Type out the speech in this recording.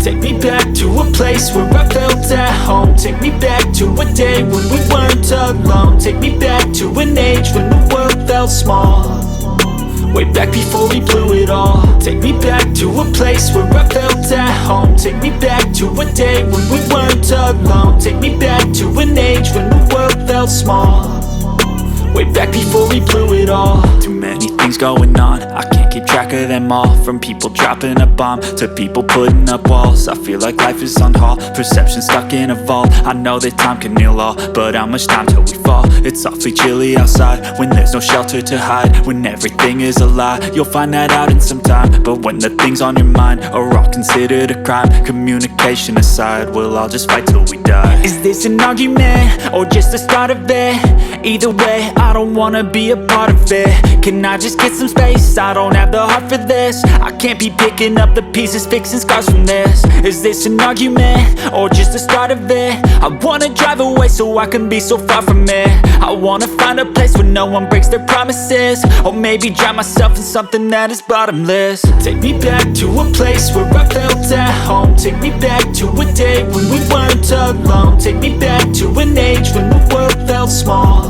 Take me back to a place where I felt at home. Take me back to a day when we weren't alone. Take me back to an age when the world felt small, way back before we blew it all. Take me back to a place where I felt at home. Take me back to a day when we weren't alone. Take me back to an age when the world felt small, way back before we blew it all. Too many things going on, I can't keep track of them all. From people dropping a bomb to people putting up walls. I feel like life is on hold, perception stuck in a vault. I know that time can heal all, but how much time till we fall? It's awfully chilly outside when there's no shelter to hide. When everything is a lie, you'll find that out in some time. But when the things on your mind are all considered a crime, communication aside, we'll all just fight till we die. Is this an argument or just the start of it? Either way, I don't wanna be a part of it. Can I just get some space? I don't have the heart for this. I can't be picking up the pieces, fixing scars from this. Is this an argument or just the start of it? I wanna drive away so I can be so far from it. I wanna find a place where no one breaks their promises, or maybe drown myself in something that is bottomless. Take me back to a place where I felt at home. Take me back to a day when we weren't alone. Take me back to an age when the world felt small,